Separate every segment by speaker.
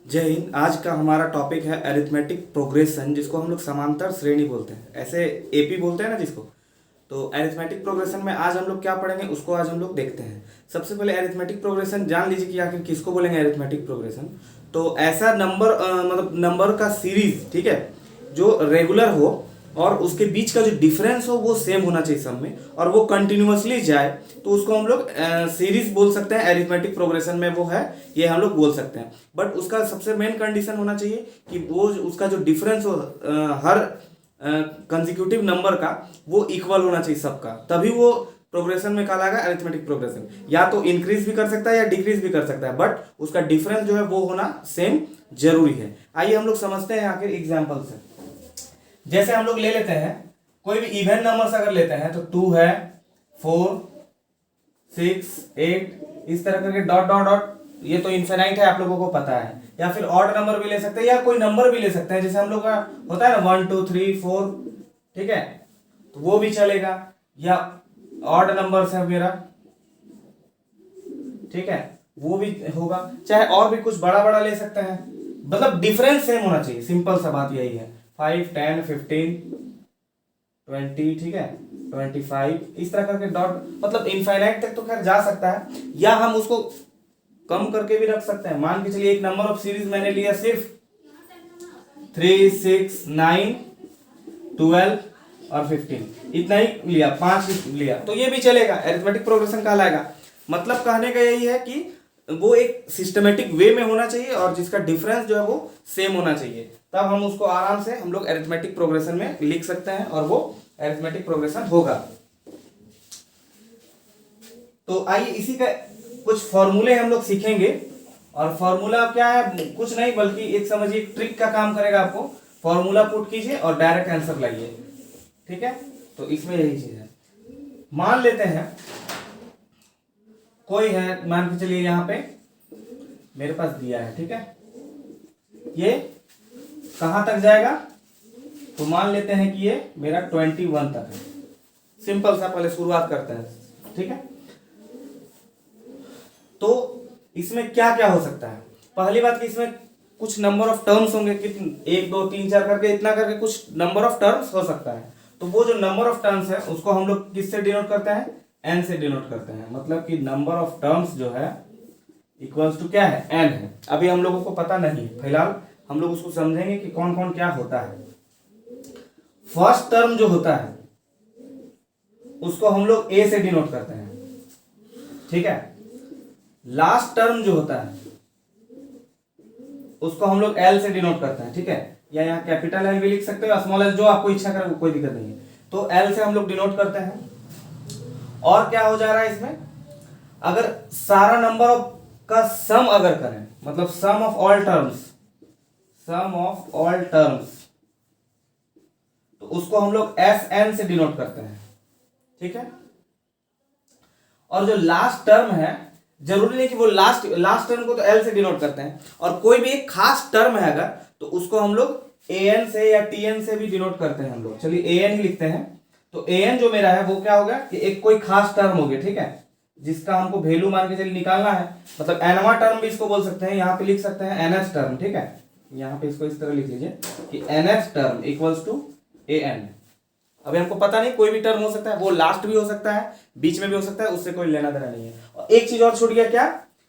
Speaker 1: जय हिंद। आज का हमारा टॉपिक है अरिथमेटिक प्रोग्रेशन, जिसको हम लोग समांतर श्रेणी बोलते हैं, ऐसे एपी बोलते हैं ना जिसको। तो अरिथमेटिक प्रोग्रेशन में आज हम लोग क्या पढ़ेंगे उसको आज हम लोग देखते हैं। सबसे पहले अरिथमेटिक प्रोग्रेशन जान लीजिए कि आखिर किसको बोलेंगे अरिथमेटिक प्रोग्रेशन। तो ऐसा नंबर मतलब नंबर का सीरीज, ठीक है, जो रेगुलर हो और उसके बीच का जो डिफरेंस हो वो सेम होना चाहिए सब में, और वो कंटिन्यूअसली जाए, तो उसको हम लोग सीरीज बोल सकते हैं। अरिथमेटिक प्रोग्रेशन में वो है, ये हम लोग बोल सकते हैं। बट उसका सबसे मेन कंडीशन होना चाहिए कि वो उसका जो डिफरेंस हो हर कंसेक्यूटिव नंबर का वो इक्वल होना चाहिए सबका, तभी वो प्रोग्रेशन में कहलाएगा अरिथमेटिक प्रोग्रेशन। या तो इंक्रीज भी कर सकता है या डिक्रीज भी कर सकता है, बट उसका डिफरेंस जो है वो होना सेम जरूरी है। आइए हम लोग समझते हैं आखिर एग्जाम्पल से। जैसे हम लोग ले लेते हैं कोई भी इवन नंबर्स अगर लेते हैं तो 2 है, 4, 6, 8, इस तरह करके डॉट डॉट डॉट, ये तो इनफिनाइट है, आप लोगों को पता है। या फिर ऑड नंबर भी ले सकते हैं या कोई नंबर भी ले सकते हैं, जैसे हम लोग का होता है ना 1 2 3 4, ठीक है, तो वो भी चलेगा। या ऑड नंबर है मेरा, ठीक है, वो भी होगा। चाहे और भी कुछ बड़ा बड़ा ले सकते हैं, मतलब डिफरेंस सेम होना चाहिए। सिंपल सा बात यही है। 5 10 15 20, ठीक है, 25, इस तरह करके डॉट, मतलब इनफाइनाइट तक तो खैर जा सकता है, या हम उसको कम करके भी रख सकते हैं। मान के चलिए एक नंबर ऑफ सीरीज मैंने लिया सिर्फ 3 6 9 12 और 15, इतना ही लिया, 5 लिया, तो ये भी चलेगा, अरिथमेटिक प्रोग्रेशन कहलाएगा। मतलब कहने का यही है कि वो एक सिस्टमेटिक वे में होना चाहिए और जिसका डिफरेंस जो है वो सेम होना चाहिए, तब हम उसको आराम से हम लोग अरिथमेटिक प्रोग्रेशन में लिख सकते हैं और वो अरिथमेटिक प्रोग्रेशन होगा। तो आइए इसी का कुछ फॉर्मूले हम लोग सीखेंगे। और फॉर्मूला क्या है, कुछ नहीं बल्कि एक समझिए ट्रिक का काम करेगा। आपको फॉर्मूला पुट कीजिए और डायरेक्ट आंसर लाइए, ठीक है। तो इसमें यही चीज है। मान लेते हैं कोई है, मान के चलिए यहाँ पे मेरे पास दिया है, ठीक है, ये कहां तक जाएगा, तो मान लेते हैं कि ये मेरा 21 तक है। सिंपल सा पहले शुरुआत करते हैं, ठीक है। तो इसमें क्या क्या हो सकता है। पहली बात कि इसमें कुछ नंबर ऑफ टर्म्स होंगे, कितने, 1 2 3 4 करके इतना करके कुछ नंबर ऑफ टर्म्स हो सकता है। तो वो जो नंबर ऑफ टर्म्स है उसको हम लोग किससे डिनोट करते हैं, एन से डिनोट करते हैं। मतलब कि नंबर ऑफ टर्म्स जो है इक्वल्स टू क्या है, एन है। अभी हम लोगों को पता नहीं है, फिलहाल हम लोग उसको समझेंगे कि कौन कौन क्या होता है। फर्स्ट टर्म जो होता है उसको हम लोग ए से डिनोट करते हैं, ठीक है। लास्ट टर्म जो होता है उसको हम लोग एल से डिनोट करते हैं, ठीक है। या यहाँ कैपिटल एल भी लिख सकते हो, स्मॉल एल, जो आपको इच्छा करे, कोई दिक्कत नहीं है। तो एल से हम लोग डिनोट करते हैं। और क्या हो जा रहा है इसमें, अगर सारा नंबर ऑफ का सम अगर करें, मतलब sum of all terms, sum of all terms, तो उसको हम लोग एस एन से डिनोट करते हैं, ठीक है। और जो लास्ट टर्म है, जरूरी नहीं कि वो लास्ट टर्म को तो एल से डिनोट करते हैं, और कोई भी एक खास टर्म है अगर, तो उसको हम लोग ए एन से या टी एन से भी डिनोट करते हैं हम लोग। चलिए ए एन ही लिखते हैं। तो ए एन जो मेरा है वो क्या होगा कि एक कोई खास टर्म हो गया, ठीक है, जिसका हमको वैल्यू मान के चलिए निकालना है। मतलब एनवा टर्म भी इसको बोल सकते हैं, यहाँ पे लिख सकते हैं एनएच टर्म, ठीक है। यहाँ पे इसको इस तरह लिख लीजिए कि nth term equals to A N. अभी हमको पता नहीं, कोई भी टर्म हो सकता है, वो लास्ट भी हो सकता है, बीच में भी हो सकता है, उससे कोई लेना देना नहीं है। और एक चीज और छूट गया, क्या,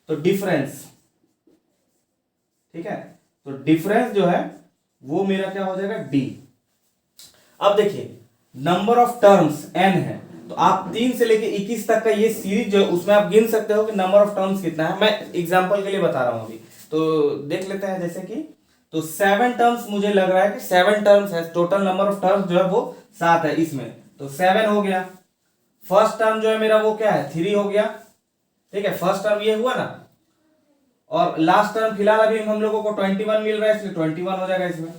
Speaker 1: तो डिफरेंस, ठीक है। तो डिफरेंस जो है वो मेरा क्या हो जाएगा, डी। अब देखिए नंबर ऑफ टर्म्स n है, तो आप 3 से लेके 21 तक का ये सीरीज जो, उसमें आप गिन सकते हो कि नंबर ऑफ टर्म्स कितना है। मैं एग्जांपल के लिए बता रहा हूं अभी, तो देख लेते हैं। जैसे कि तो 7 टर्म्स मुझे लग रहा है कि 7 टर्म्स है, टोटल नंबर ऑफ टर्म्स जो है वो 7 है इसमें, तो 7 हो गया। फर्स्ट टर्म जो है मेरा वो क्या है, 3 हो गया, ठीक है, फर्स्ट टर्म ये हुआ ना। और लास्ट टर्म फिलहाल अभी हम लोगों को 21 मिल रहा है, इसलिए 21 हो जाएगा इसमें।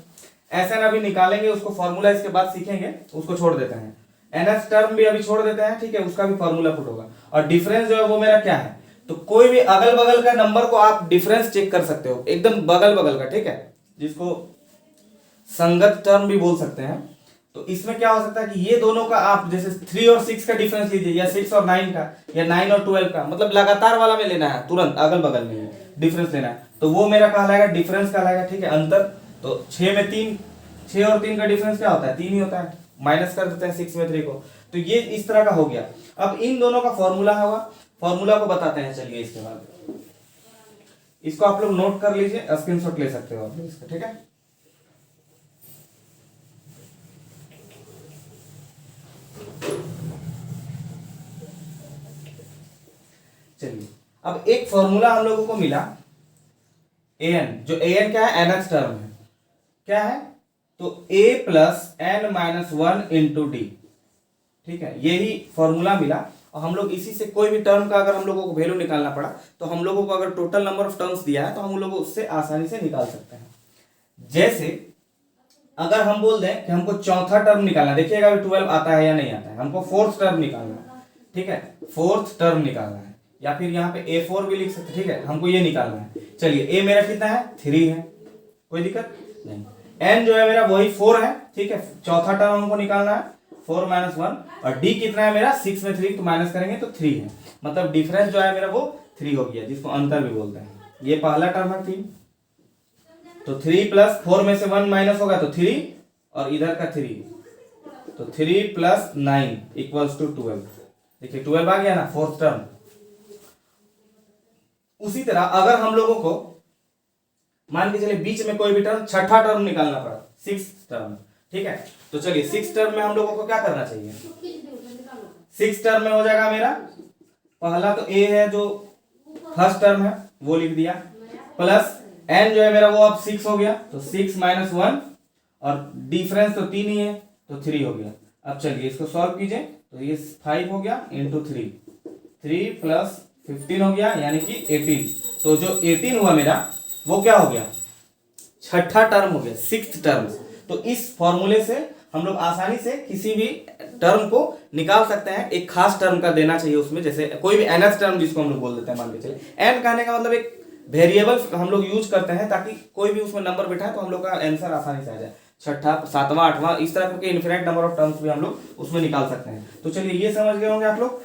Speaker 1: ऐसा ना अभी निकालेंगे, उसको फॉर्मूला इसके बाद सीखेंगे, उसको छोड़ देते हैं। एनएस टर्म भी अभी छोड़ देते हैं, ठीक है, उसका भी फॉर्मूला पुट होगा। और डिफरेंस जो है वो मेरा क्या है, तो कोई भी अगल बगल का नंबर को आप डिफरेंस चेक कर सकते हो, एकदम बगल बगल का, ठीक है, जिसको संगत टर्म भी बोल सकते हैं। तो इसमें क्या हो सकता है कि ये दोनों का आप जैसे 3 और 6 का डिफरेंस लीजिए, या 6 और 9 का, या 9 और 12 का, मतलब लगातार वाला में लेना है, तुरंत अगल बगल में। डिफरेंस लेना है, तो वो मेरा कहलाएगा डिफरेंस कहलाएगा, ठीक है, अंतर। तो 6 में 3, 6 और 3 का डिफरेंस क्या होता है, 3 ही होता है, माइनस कर देते हैं 6 में 3 को। तो ये इस तरह का हो गया। अब इन दोनों का फॉर्मूला होगा, फॉर्मूला को बताते हैं, चलिए इसके बाद इसको आप लोग नोट कर लीजिए, स्क्रीनशॉट ले सकते हो आप लोग इसका, ठीक है। चलिए अब एक फॉर्मूला हम लोगों को मिला an, जो an क्या है, nth टर्म है, क्या है, तो a plus n minus 1 into D, ठीक है, यही फॉर्मूला मिला। और हम लोग इसी से कोई भी टर्म का अगर हम लोगों को वैल्यू निकालना पड़ा, तो हम लोगों को अगर टोटल नंबर ऑफ टर्म्स दिया है तो हम लोग उससे आसानी से निकाल सकते हैं। जैसे अगर हम बोल दें कि हमको चौथा टर्म निकालना, देखिएगा अभी 12 आता है या नहीं आता है, हमको फोर्थ टर्म निकालना है, ठीक है, फोर्थ टर्म निकालना है, या फिर यहाँ पे A4 भी लिख सकते, ठीक है, हमको ये निकालना है। चलिए a मेरा कितना है, 3 है, कोई दिक्कत नहीं। n जो है मेरा वही 4 है, ठीक है, चौथा टर्म हमको निकालना है 4 माइनस 1, और d कितना है मेरा 6 में 3 तो माइनस करेंगे तो 3 है, मतलब डिफरेंस जो है मेरा वो 3 हो गया, जिसको अंतर भी बोलते हैं। ये पहला टर्म है 3, तो 3 प्लस 4 में से 1 माइनस होगा तो 3, और इधर का 3, तो 3 प्लस 9 इक्वल्स टू 12। देखिए 12 आ गया ना, फोर्थ टर्म। उसी तरह अगर हम लोगों को मान के चलिए बीच में कोई भी टर्म, छठा टर्म निकालना पड़ा, 6 टर्म, ठीक है, तो चलिए 6 टर्म में हम लोगों को क्या करना चाहिए, 6 टर्म में हो जाएगा मेरा पहला तो a है जो फर्स्ट टर्म है वो लिख दिया, प्लस n जो है मेरा वो अब 6 हो गया, तो 6 माइनस 1, और डिफरेंस तो 3 ही है तो 3 हो गया। अब चलिए इसको सॉल्व कीजिए, तो ये 5 हो गया इंटू 3 प्लस 15 हो गया, यानी कि 18। तो जो 18 हुआ मेरा वो क्या हो गया, छठा टर्म हो गया, 6th टर्म। तो इस फॉर्मूले से हम लोग आसानी से किसी भी टर्म को निकाल सकते हैं। एक खास टर्म का देना चाहिए उसमें, जैसे कोई भी nth टर्म जिसको हम लोग बोल देते हैं, मान के चलिए n कहने का मतलब एक वेरिएबल हम लोग यूज करते हैं ताकि कोई भी उसमें नंबर बैठा है तो हम लोग का आंसर आसानी से आ जाए। छठा, सातवां, आठवां, इस तरह के इनफिनिट नंबर ऑफ टर्म्स भी हम लोग उसमें निकाल सकते हैं। तो चलिए ये समझ गए होंगे आप लोग।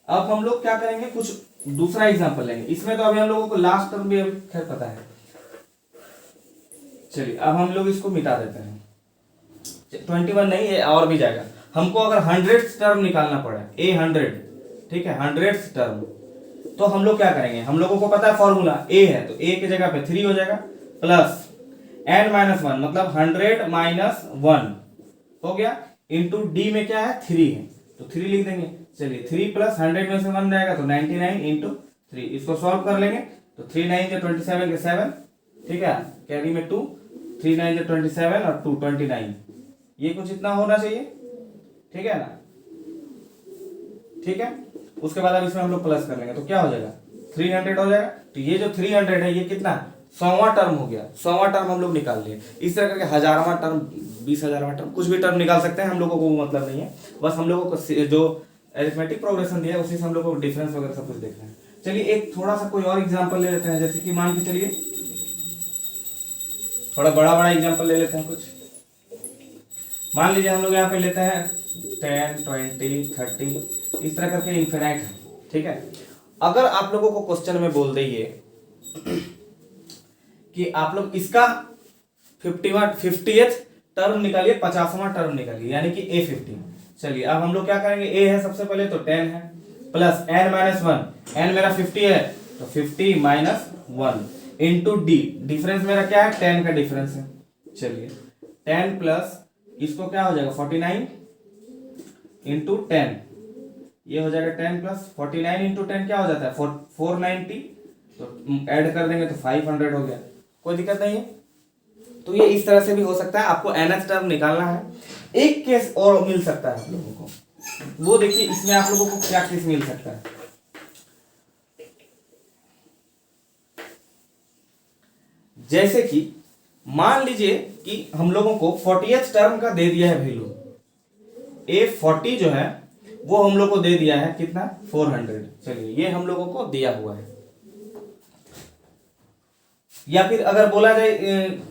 Speaker 1: अब हम लोग क्या करेंगे, कुछ दूसरा एग्जांपल लेंगे। इसमें तो अभी हम लोगों को लास्ट टर्म भी अभी खैर पता है। चलिए अब हम लोग इसको मिटा देते हैं, 21 नहीं है और भी जाएगा। हमको अगर 100th टर्म निकालना पड़ा, A100, ठीक है, 100th टर्म, तो हम लोग क्या करेंगे, हम लोगों को पता है फॉर्मूला a है, तो a की जगह पे 3 हो जाएगा, प्लस n माइनस 1 मतलब 100 माइनस 1 हो गया, इंटू d में क्या है 3 है तो 3 लिख देंगे। चलिए 3 प्लस 100 में से 1 जाएगा तो 99 इंटू 3, इसको सॉल्व कर लेंगे तो 3 9 जो 27 के 7, ठीक है, कैरी में 2, 3 9 जो 27 और 2 29, ये कुछ इतना होना चाहिए, ठीक है ना, ठीक है। उसके बाद अब इसमें हम लोग प्लस कर लेंगे तो क्या हो जाएगा 300 हो जाएगा। तो ये जो 300 है ये कितना 100वां टर्म हो गया, 100वां टर्म हम लोग निकाल लिए। इस तरह करके 1000वां टर्म, 20,000वां टर्म, कुछ भी टर्म निकाल सकते हैं, हम लोगों को वो मतलब नहीं है, बस हम लोगों को जो अरिथमेटिक प्रोग्रेशन दिया है उसी से हम लोग को डिफरेंस वगैरह सब कुछ देखना है। चलिए एक थोड़ा सा कोई और एग्जाम्पल ले लेते हैं, जैसे कि मान के चलिए थोड़ा बड़ा बड़ा एग्जाम्पल ले लेते हैं कुछ। मान लीजिए हम लोग यहाँ पे लेते हैं 10 20 30 इस तरह करके इनफिनाइट है, ठीक है। अगर आप लोगों को क्वेश्चन में बोल दिए कि आप लोग इसका 50th टर्म निकालिए, 50वां टर्म निकालिए, यानी कि A50। चलिए अब हम लोग क्या करेंगे, A है सबसे पहले तो 10 है, प्लस n माइनस 1, n मेरा 50 है तो 50 माइनस 1 इंटू d, डिफरेंस मेरा क्या है 10 का डिफरेंस है। चलिए 10 प्लस इसको क्या हो जाएगा 49 इंटू 10, ये हो जाएगा 10 प्लस 49 इंटू 10 क्या हो जाता है 490, तो ऐड कर देंगे तो 500 हो गया, कोई दिक्कत नहीं है। तो ये इस तरह से भी हो सकता है, आपको nth टर्म निकालना है। एक केस और मिल सकता है आप लोगों को, वो देखिए इसमें आप लोगों को क्या केस मिल सकता है। जैसे कि मान लीजिए कि हम लोगों को 40th टर्म का दे दिया है वैल्यू, A40 जो है वो हम लोग को दे दिया है कितना 400। चलिए ये हम लोगों को दिया हुआ है। या फिर अगर बोला जाए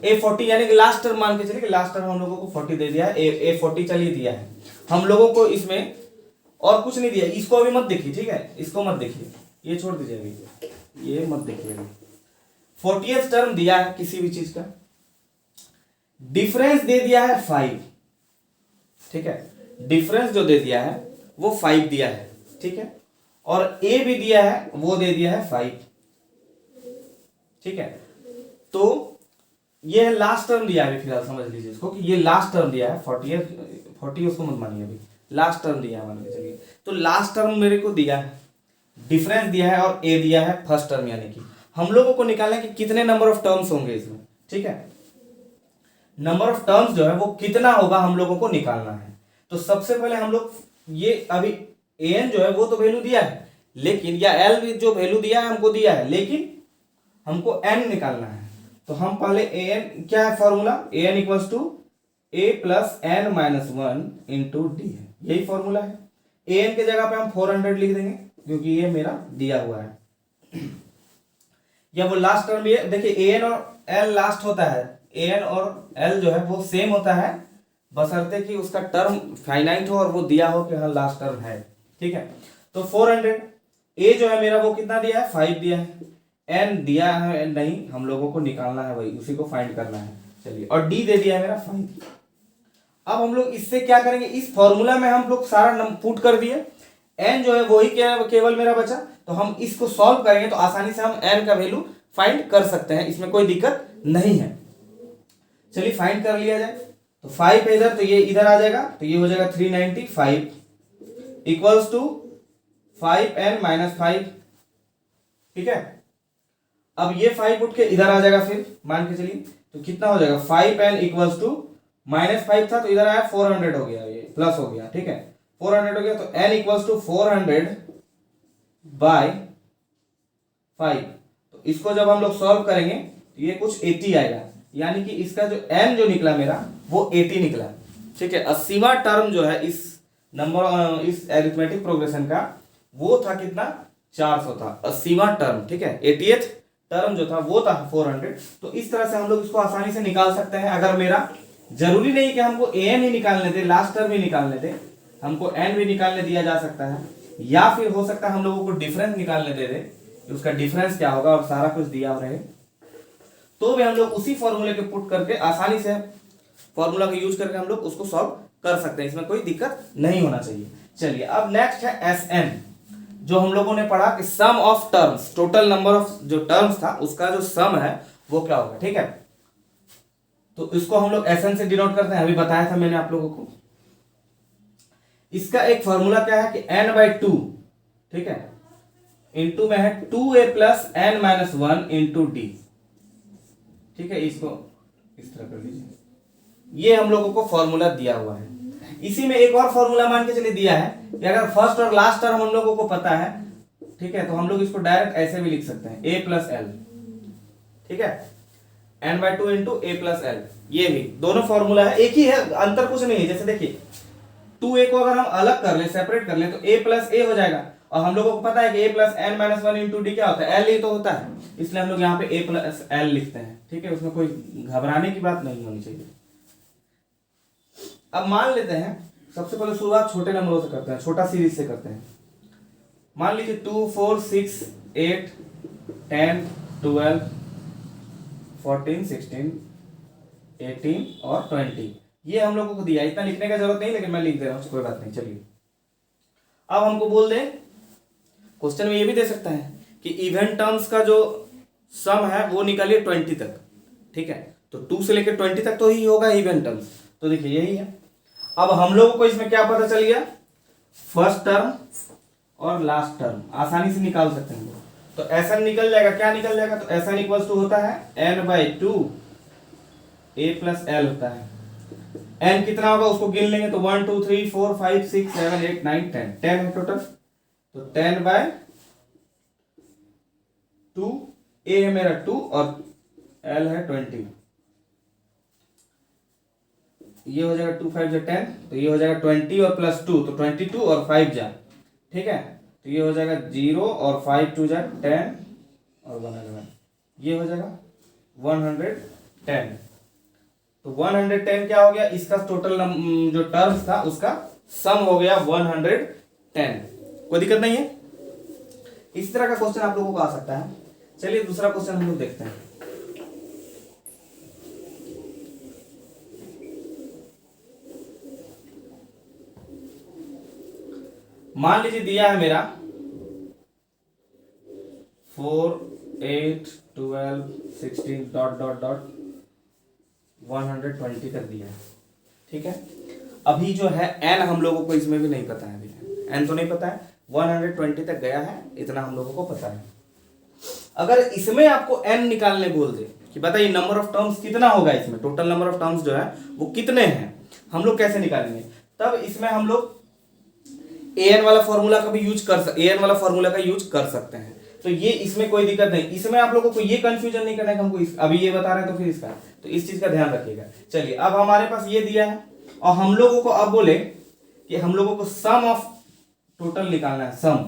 Speaker 1: A40 यानी कि लास्ट टर्म, मान के चलिए कि लास्ट टर्म हम लोगों को 40 दे दिया है, A40 चलिए दिया है, हम लोगों को इसमें और कुछ नहीं दिया, इसको अभी मत देखिए, ठीक है, इसको मत देखिए, ये छोड़ दीजिए अभी, ये मत देखिए अभी। 40th टर्म दिया है किसी भी चीज का, डिफरेंस दे दिया है 5, ठीक है, डिफरेंस जो दे दिया है वो 5 दिया है, ठीक है, और ए भी दिया है, वो दे दिया है 5, ठीक है। तो ये लास्ट टर्म दिया है, फिलहाल समझ लीजिए इसको कि ये लास्ट टर्म दिया है, 40 उसको मत मानिए, अभी लास्ट टर्म दिया है मान के चलिए। तो लास्ट टर्म मेरे को दिया है, डिफरेंस दिया है और ए दिया है फर्स्ट टर्म, यानी कि हम लोगों को निकालना है कि कितने नंबर ऑफ टर्म्स होंगे इसमें, ठीक है, नंबर ऑफ टर्म्स जो है वो कितना होगा हम लोगों को निकालना है। तो सबसे पहले हम लोग ये अभी an जो है वो तो वैल्यू दिया है, लेकिन या l भी जो वैल्यू दिया है हमको दिया है, लेकिन हमको n निकालना है। तो हम पहले an क्या है formula, an equals to a plus n minus 1 into D है, यही फॉर्मूला है। an के जगह पे हम 400 लिख देंगे क्योंकि ये मेरा दिया हुआ है, या वो लास्ट टर्म भी है। देखिए an और l लास्ट होता है, an और l जो है वो सेम होता है, बशर्ते कि उसका टर्म फाइनाइट हो और वो दिया हो कि हाँ लास्ट टर्म है, ठीक है। तो 400, a जो है मेरा वो कितना दिया है, 5 दिया है, n दिया है नहीं, हम लोगों को निकालना है वही, उसी को फाइंड करना है, चलिए, और d दे दिया है मेरा 5। अब हम लोग इससे क्या करेंगे, इस फॉर्मूला में हम लोग सारा पुट कर दिए, n जो है वही केवल मेरा बचा, तो हम इसको सॉल्व करेंगे तो आसानी से हम n का वैल्यू फाइंड कर सकते हैं, इसमें कोई दिक्कत नहीं है। चलिए फाइंड कर लिया जाए। तो 5 है इधर, तो ये इधर आ जाएगा, तो ये हो जाएगा 395 इक्वल्स टू 5n माइनस 5, ठीक है। अब ये 5 उठ के इधर आ जाएगा, फिर मान के चलिए, तो कितना हो जाएगा, 5n इक्वल्स टू माइनस 5 था तो इधर आया 400 हो गया, ये प्लस हो गया, ठीक है, 400 हो गया, तो n इक्वल्स टू 400 बाय 5। तो इसको जब हम लोग सॉल्व करेंगे तो ये कुछ 80 आएगा, यानी कि इसका जो n जो निकला मेरा वो 80 निकला, ठीक है। 80वां टर्म जो है इस नंबर, इस एरिथमेटिक प्रोग्रेशन का, वो था कितना, 400 था 80वां टर्म, ठीक है। 80th टर्म जो था वो था 400। तो इस तरह से हम लोग इसको आसानी से निकाल सकते हैं। अगर मेरा जरूरी नहीं कि हमको an ही निकालने थे, लास्ट टर्म ही निकालने थे, हमको n भी निकालने दिया जा सकता है, या फिर हो सकता है हम लोगों को डिफरेंस निकालने दे दे कि उसका डिफरेंस क्या होगा और सारा कुछ दिया रहे, तो भी हम लोग उसी फॉर्मूले के पुट करके आसानी से फॉर्मूला का यूज करके हम लोग उसको सॉल्व कर सकते हैं, इसमें कोई दिक्कत नहीं होना चाहिए। चलिए अब नेक्स्ट है Sn, जो हम लोगों ने पढ़ा कि sum of terms, total number of जो टर्म्स था उसका जो सम है वो क्या होगा, ठीक है। तो इसको हम लोग Sn से डिनोट करते हैं, अभी बताया था मैंने आप लोगों को। इसका एक फॉर्मूला क्या है कि n/2, ठीक है, इंटू में है 2a plus n minus 1 into D, ठीक है। इसको इस तरह कर लीजिए, ये हम लोगों को फॉर्मूला दिया हुआ है। इसी में एक और फॉर्मूला मान के चलिए दिया है कि अगर फर्स्ट और लास्ट टर्म हम लोगों को पता है, ठीक है, तो हम लोग इसको डायरेक्ट ऐसे भी लिख सकते हैं a प्लस एल, ठीक है, n/2 into a plus L, ये भी दोनों फॉर्मूला है, एक ही है, अंतर कुछ नहीं है। जैसे देखिए 2a को अगर हम अलग कर ले, सेपरेट कर ले, तो a प्लस a हो जाएगा, और हम लोगों को पता है कि a plus n minus 1 into D क्या होता है, l ही तो होता है, इसलिए हम लोग यहाँ पे a प्लस l लिखते हैं, ठीक है, उसमें कोई घबराने की बात नहीं होनी चाहिए। अब मान लेते हैं, सबसे पहले शुरुआत छोटे नंबरों से करते हैं, छोटा सीरीज से करते हैं। मान लीजिए 2 4 6 8 10 12 14 16 18 और 20, ये हम लोगों को दिया, इतना लिखने का जरूरत नहीं, लेकिन मैं लिख दे रहा हूं, कोई बात नहीं। चलिए अब हमको बोल दें, क्वेश्चन में ये भी दे सकता है कि इवन टर्म्स का जो सम है वो निकालिए 20 तक, ठीक है, तो 2 से लेकर 20 तक तो ही होगा इवन टर्म्स, तो देखिए यही है। अब हम लोगों को इसमें क्या पता चल गया, फर्स्ट टर्म और लास्ट टर्म आसानी से निकाल सकते हैं। तो Sn निकल जाएगा, क्या निकल जाएगा, तो Sn इक्वल्स टू होता है n/2 a प्लस एल होता है। n कितना होगा उसको गिन लेंगे, तो 1 2 3 4 5 6 7 8 9 10 10 है टोटल, तो 10/2, a है मेरा 2 और l है 20, ये हो जाएगा 2 5 10, तो ये हो जाएगा 20 और प्लस 2, तो 22 और 5 जा, ठीक है, तो ये हो जाएगा 0 और 5 2 जा 10 और 111, ये हो जाएगा 110। तो 110 क्या हो गया, इसका टोटल जो टर्म्स था उसका सम हो गया 110, 10, कोई दिक्कत नहीं है। इस तरह का क्वेश्चन आप लोगों को आ सकता है। चलिए दूसरा क्वेश्चन हम लोग देखते हैं। मान लीजिए दिया है मेरा 4, 8, 12, 16 डॉट डॉट डॉट 120 तक दिया है, ठीक है। अभी जो है n हम लोगों को इसमें भी नहीं पता है, अभी n तो नहीं पता है, 120 तक गया है इतना हम लोगों को पता है। अगर इसमें आपको n निकालने बोल दे कि बताइए नंबर ऑफ टर्म्स कितना होगा, इसमें टोटल नंबर ऑफ टर्म्स जो है वो कितने हैं, हम लोग कैसे निकालेंगे। तब इसमें हम लोग an वाला फॉर्मूला का भी यूज कर an वाला फॉर्मूला का यूज कर सकते हैं। तो ये इसमें कोई दिक्कत नहीं, इसमें आप लोगों को ये कंफ्यूजन नहीं करना है कि हमको अभी ये बता रहे हैं तो फिर इसका, तो इस चीज का ध्यान रखिएगा। चलिए अब हमारे पास ये दिया है और हम लोगों को अब बोले कि हम लोगों को सम ऑफ टोटल निकालना है, सम,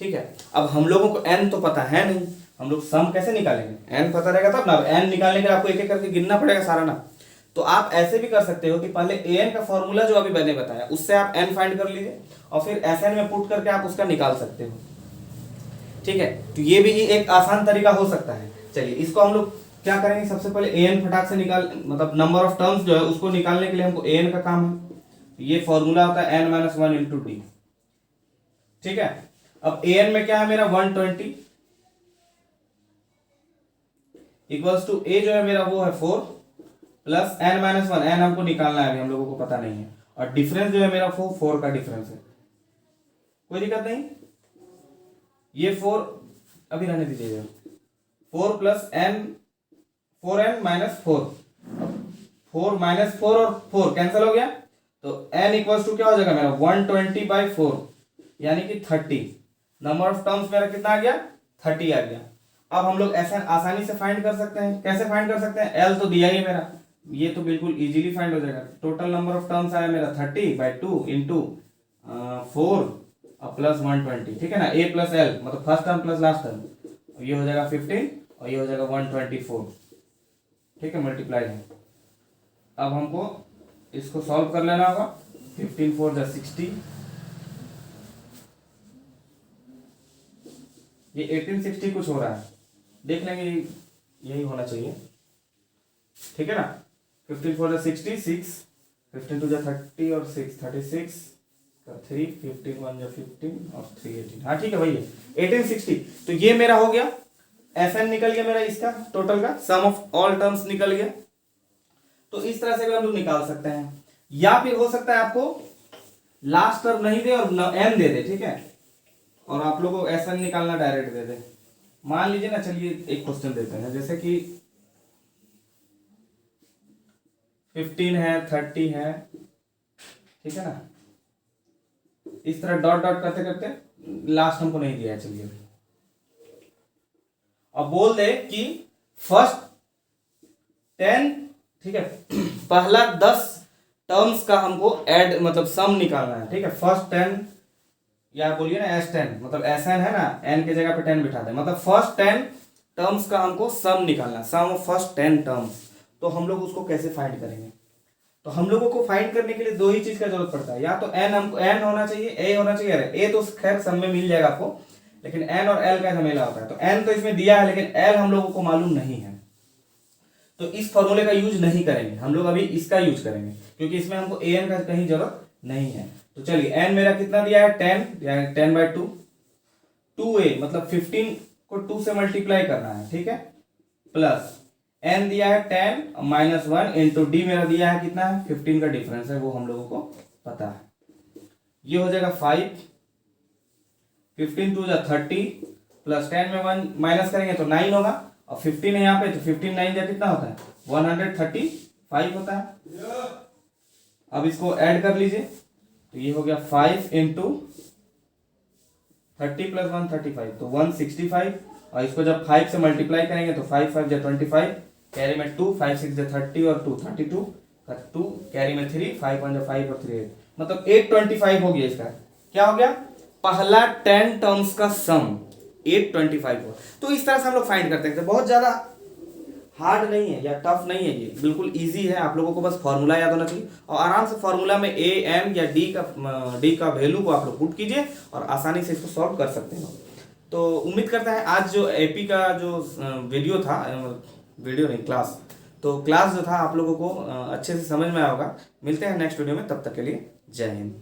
Speaker 1: ठीक है। अब हम लोगों को n तो पता है नहीं, हम लोग सम कैसे निकालेंगे, n पता रहेगा तब ना। n निकालने के लिए आपको एक एक करके गिनना पड़ेगा सारा ना। तो आप ऐसे भी कर सकते हो कि पहले an का फॉर्मूला जो अभी मैंने बताया उससे आप n फाइंड कर लीजिए और फिर Sn में पुट करके आप उसका निकाल सकते हो, ठीक है। तो ये भी एक आसान तरीका हो सकता है। चलिए इसको हम लोग क्या करेंगे, सबसे पहले an फटाक से निकाल, मतलब नंबर ऑफ टर्म्स जो है उसको निकालने के लिए हमको an का काम है। ये फॉर्मूला होता है n-1 इंटू डी, ठीक है। अब an में क्या है मेरा 120 इक्वल्स टू a जो है मेरा वो है 4 प्लस n-1, n हमको निकालना है, अभी हम लोगों को पता नहीं है, और डिफरेंस जो है मेरा 4 का डिफरेंस है, कोई दिक्कत नहीं। ये 4 अभी रहने दीजिएगा, 4 plus n 4n minus 4, 4 minus 4 और 4 कैंसिल हो गया, तो n इक्वल्स टू क्या हो जाएगा मेरा 120/4 यानी कि 30। नंबर ऑफ टर्म्स मेरा कितना आ गया, 30 आ गया। अब हम लोग ऐसा आसानी से फाइंड कर सकते हैं, कैसे फाइंड कर सकते हैं, l तो दिया ही है मेरा, ये तो बिल्कुल इजीली फाइंड हो जाएगा। टोटल नंबर ऑफ टर्म्स आया मेरा 30/2 इंटू 4 प्लस 120, ठीक है ना, a प्लस l मतलब first term plus last term, ये हो जाएगा 15 और ये हो जाएगा 124, ठीक है, मल्टीप्लाई है। अब हमको इसको सॉल्व कर लेना होगा, 15 4 60, ये 1860 कुछ हो रहा है, देख लेंगे, यही होना चाहिए, ठीक है ना। 15 4 60, 6, 15 2 30 और 6 36 3, 15 1 15 और 3 18, हाँ ठीक है भैया 1860। तो ये मेरा हो गया, Fn निकल गया मेरा, इसका टोटल का सम ऑफ ऑल टर्म्स निकल गया। तो इस तरह से भी हम लोग निकाल सकते हैं, या फिर हो सकता है आपको लास्ट टर्म नहीं दे और n दे दे, ठीक है, और आप लोगों को Sn निकालना डायरेक्ट दे दे। मान लीजिए ना, चलिए एक क्वेश्चन देते हैं, जैसे कि 15 है 30 है, ठीक है ना, इस तरह डॉट डॉट करते करते लास्ट हमको नहीं दिया है। चलिए अब बोल दे कि फर्स्ट 10, ठीक है, पहला 10 टर्म्स का हमको ऐड मतलब सम निकालना है, ठीक है। फर्स्ट 10 या बोलिए ना S10, मतलब Sn है ना, n के जगह पे 10 बिठा दे, मतलब फर्स्ट 10 टर्म्स का हमको सम निकालना है, सम ऑफ फर्स्ट 10 टर्म्स। तो हम लोग उसको कैसे फाइंड करेंगे, तो हम लोगों को फाइंड करने के लिए दो ही चीज का जरूरत पड़ता है, या तो n हमको n होना चाहिए, a होना चाहिए, a तो खैर सब में मिल जाएगा आपको, लेकिन n और l का झमेला होता है। तो n तो इसमें दिया है लेकिन l हम लोगों को मालूम नहीं है, तो इस फॉर्मूले का यूज नहीं करेंगे हम लोग, अभी इसका यूज करेंगे क्योंकि इसमें हमको an का कहीं जरूरत नहीं है। तो चलिए n मेरा कितना दिया है 10, यानी 10/2, 2a मतलब 15 को 2 से मल्टीप्लाई करना है, ठीक है, प्लस n दिया है 10 माइनस 1 इंटू डी मेरा दिया है कितना है 15 का डिफरेंस है, वो हम लोगों को पता है। ये हो जाएगा 5, 15 2 30 प्लस 10 में 1 माइनस करेंगे तो 9 होगा, और 15 है यहाँ पे, तो 15 9 जा कितना होता है 135 होता है। अब इसको ऐड कर लीजिए, तो ये हो गया 5 इंटू 30 प्लस 1 35, तो 165, और इसको जब 5 से मल्टीप्लाई करेंगे तो 5 5 जा 25, कैरी में 2, 5 6 जा 30 और 2 32, 2 कैरी में 3, 5 1 जा 5 और 3 8, मतलब 825 हो गया। इसका क्या हो गया, पहला 10 टर्म्स का सम 825 हो। तो इस तरह से हम लोग फाइंड करते हैं, बहुत ज्यादा हार्ड नहीं है या टफ नहीं है, ये बिल्कुल इजी है। आप लोगों को बस फॉर्मूला याद होना चाहिए और आराम से फॉर्मूला में ए एम या डी का वैल्यू को आप लोग पुट कीजिए और आसानी से इसको सॉल्व कर सकते हैं। तो उम्मीद करता है आज जो एपी का जो वीडियो था, वीडियो नहीं क्लास, तो क्लास जो था आप लोगों को अच्छे से समझ में आया होगा। मिलते हैं नेक्स्ट वीडियो में, तब तक के लिए जय हिंद।